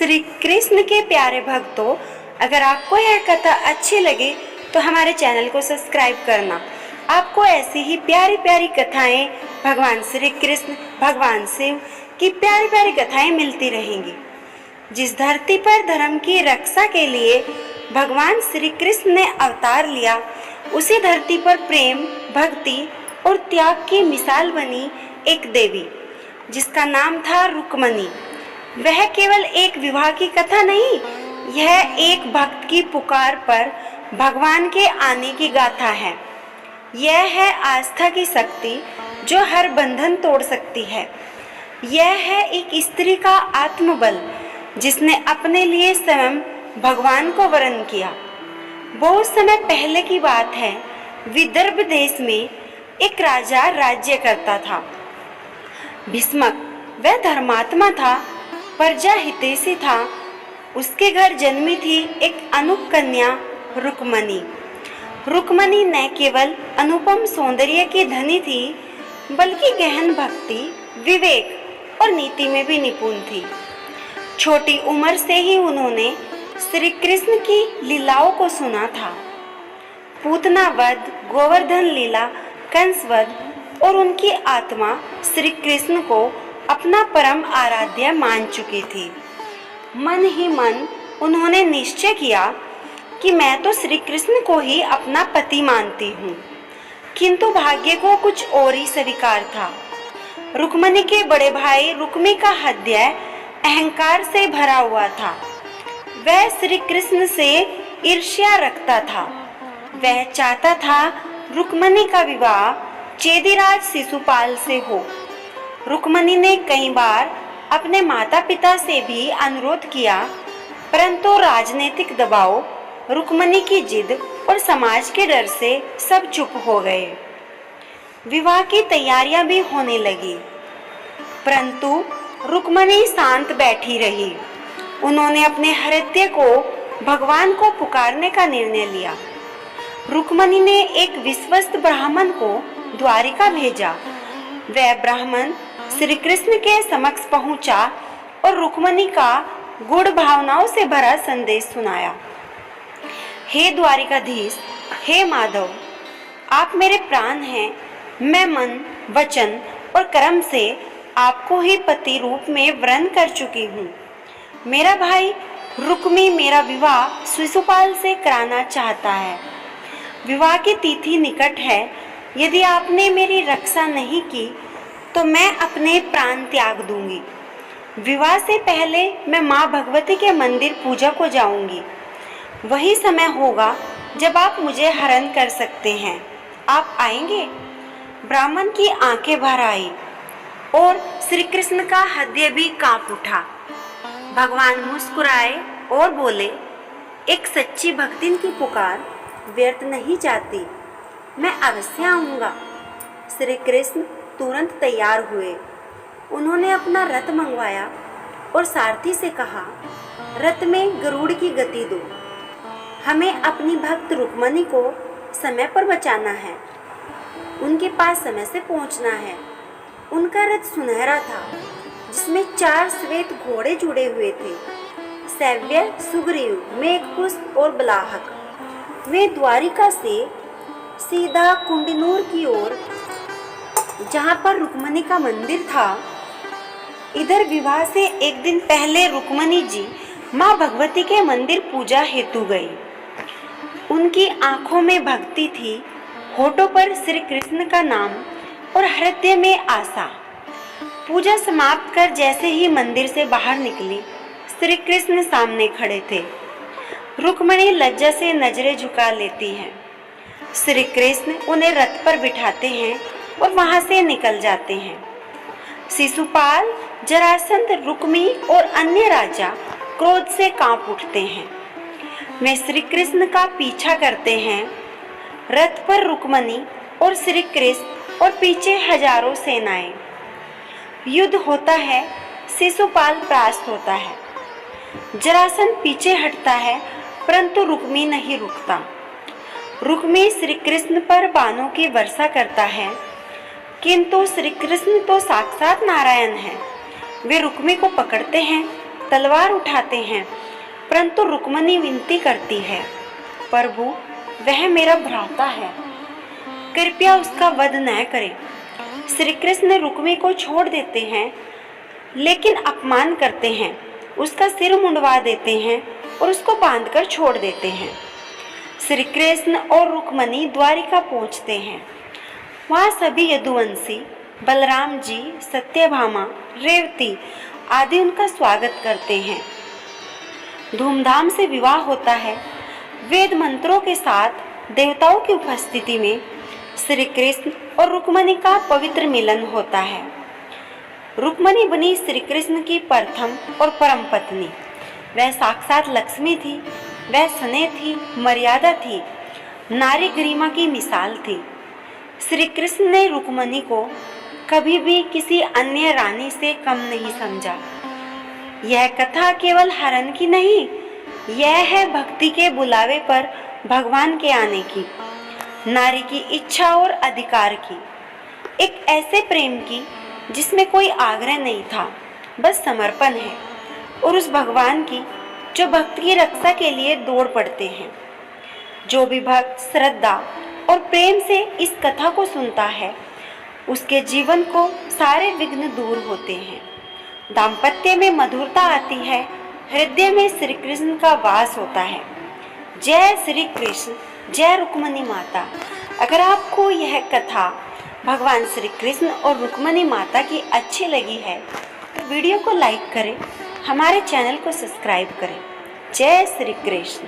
श्री कृष्ण के प्यारे भक्तों, अगर आपको यह कथा अच्छी लगे तो हमारे चैनल को सब्सक्राइब करना। आपको ऐसी ही प्यारी प्यारी कथाएं भगवान श्री कृष्ण, भगवान शिव की प्यारी प्यारी कथाएं मिलती रहेंगी। जिस धरती पर धर्म की रक्षा के लिए भगवान श्री कृष्ण ने अवतार लिया, उसी धरती पर प्रेम, भक्ति और त्याग की मिसाल बनी एक देवी जिसका नाम था रुक्मणी। वह केवल एक विवाह की कथा नहीं, यह एक भक्त की पुकार पर भगवान के आने की गाथा है। यह है आस्था की शक्ति जो हर बंधन तोड़ सकती है। यह है एक स्त्री का आत्मबल जिसने अपने लिए स्वयं भगवान को वरण किया। बहुत समय पहले की बात है, विदर्भ देश में एक राजा राज्य करता था। भीष्मक वह धर्मात्मा था, प्रजा हितैषी था। उसके घर जन्मी थी एक अनूप कन्या रुक्मणी। रुक्मणी न केवल अनुपम सौंदर्य की धनी थी, बल्कि गहन भक्ति, विवेक और नीति में भी निपुण थी। छोटी उम्र से ही उन्होंने श्री कृष्ण की लीलाओं को सुना था। पूतना वध, गोवर्धन लीला, कंस वध और उनकी आत्मा श्री कृष्ण को अपना परम आराध्य मान चुकी थी। मन ही मन उन्होंने निश्चय किया कि मैं तो श्री कृष्ण को ही अपना पति मानती हूँ, किंतु भाग्य को कुछ और ही स्वीकार था। रुक्मणी के बड़े भाई रुक्मी का हृदय अहंकार से भरा हुआ था। वह श्री कृष्ण से ईर्ष्या रखता था। वह चाहता था रुक्मणी का विवाह चेदीराज शिशुपाल से हो। रुक्मणी ने कई बार अपने माता पिता से भी अनुरोध किया, परंतु राजनीतिक दबाव, रुक्मणी की जिद और समाज के डर से सब चुप हो गए। विवाह की तैयारियां भी होने लगी, परंतु रुक्मणी शांत बैठी रही। उन्होंने अपने हृदय को भगवान को पुकारने का निर्णय लिया। रुक्मणी ने एक विश्वस्त ब्राह्मण को द्वारिका भेजा। वह ब्राह्मण श्री कृष्ण के समक्ष पहुंचा और रुक्मणी का गूढ़ भावनाओं से भरा संदेश सुनाया। हे द्वारिकाधीश, हे माधव, आप मेरे प्राण हैं। मैं मन, वचन और कर्म से आपको ही पति रूप में वरण कर चुकी हूँ। मेरा भाई रुक्मी मेरा विवाह शिशुपाल से कराना चाहता है। विवाह की तिथि निकट है। यदि आपने मेरी रक्षा नहीं की तो मैं अपने प्राण त्याग दूंगी। विवाह से पहले मैं माँ भगवती के मंदिर पूजा को जाऊंगी। वही समय होगा जब आप मुझे हरण कर सकते हैं। आप आएंगे? ब्राह्मण की आंखें भर आई और श्री कृष्ण का हृदय भी कांप उठा। भगवान मुस्कुराए और बोले, एक सच्ची भक्तिन की पुकार व्यर्थ नहीं जाती। मैं अवश्य आऊँगा। श्री कृष्ण तुरंत तैयार हुए। उन्होंने अपना रथ मंगवाया और सारथी से कहा, रथ में गरुड़ की गति दो। हमें अपनी भक्त रुक्मणी को समय पर बचाना है। उनके पास समय से पहुंचना है। उनका रथ सुनहरा था, जिसमें 4 श्वेत घोड़े जुड़े हुए थे, सैव्य, सुग्रीव, मेघपुष्प और बलाहक। वे द्वारिका से सीधा कुंडनूर की ओर, जहाँ पर रुक्मणी का मंदिर था। इधर विवाह से एक दिन पहले रुक्मणी जी माँ भगवती के मंदिर पूजा हेतु गई। उनकी आंखों में भक्ति थी, होठों पर श्री कृष्ण का नाम और हृदय में आशा। पूजा समाप्त कर जैसे ही मंदिर से बाहर निकली, श्री कृष्ण सामने खड़े थे। रुक्मणी लज्जा से नजरें झुका लेती हैं। श्री कृष्ण उन्हें रथ पर बिठाते हैं और वहां से निकल जाते हैं। शिशुपाल, जरासंध, रुक्मी और अन्य राजा क्रोध से कांप उठते हैं। वे श्री कृष्ण का पीछा करते हैं। रथ पर रुक्मणी और श्री कृष्ण और पीछे हजारों सेनाएं। युद्ध होता है। शिशुपाल परास्त होता है। जरासंध पीछे हटता है, परंतु रुक्मी नहीं रुकता। रुक्मी श्री कृष्ण पर बाणों की वर्षा करता है, किंतु श्री कृष्ण तो साक्षात नारायण हैं। वे रुक्मी को पकड़ते हैं तलवार उठाते हैं, परंतु रुक्मणी विनती करती है, प्रभु वह मेरा भ्राता है, कृपया उसका वध न करें। श्री कृष्ण रुक्मी को छोड़ देते हैं, लेकिन अपमान करते हैं, उसका सिर मुंडवा देते हैं और उसको बांधकर छोड़ देते हैं। श्री कृष्ण और रुक्मणी द्वारिका पहुंचते हैं। वहाँ सभी यदुवंशी, बलराम जी, सत्यभामा, रेवती आदि उनका स्वागत करते हैं। धूमधाम से विवाह होता है। वेद मंत्रों के साथ देवताओं की उपस्थिति में श्री कृष्ण और रुक्मणी का पवित्र मिलन होता है। रुक्मणी बनी श्री कृष्ण की प्रथम और परम पत्नी। वह साक्षात लक्ष्मी थी, वह स्नेह थी, मर्यादा थी, नारी गरिमा की मिसाल थी। श्री कृष्ण ने रुक्मणी को कभी भी किसी अन्य रानी से कम नहीं समझा। यह कथा केवल हरण की नहीं, यह है भक्ति के बुलावे पर भगवान के आने की, नारी की इच्छा और अधिकार की, एक ऐसे प्रेम की जिसमें कोई आग्रह नहीं था, बस समर्पण है, और उस भगवान की जो भक्त की रक्षा के लिए दौड़ पड़ते हैं। जो भी भक्त श्रद्धा और प्रेम से इस कथा को सुनता है, उसके जीवन को सारे विघ्न दूर होते हैं। दाम्पत्य में मधुरता आती है, हृदय में श्री कृष्ण का वास होता है। जय श्री कृष्ण, जय रुक्मणी माता। अगर आपको यह कथा भगवान श्री कृष्ण और रुक्मणी माता की अच्छी लगी है तो वीडियो को लाइक करें, हमारे चैनल को सब्सक्राइब करें। जय श्री कृष्ण।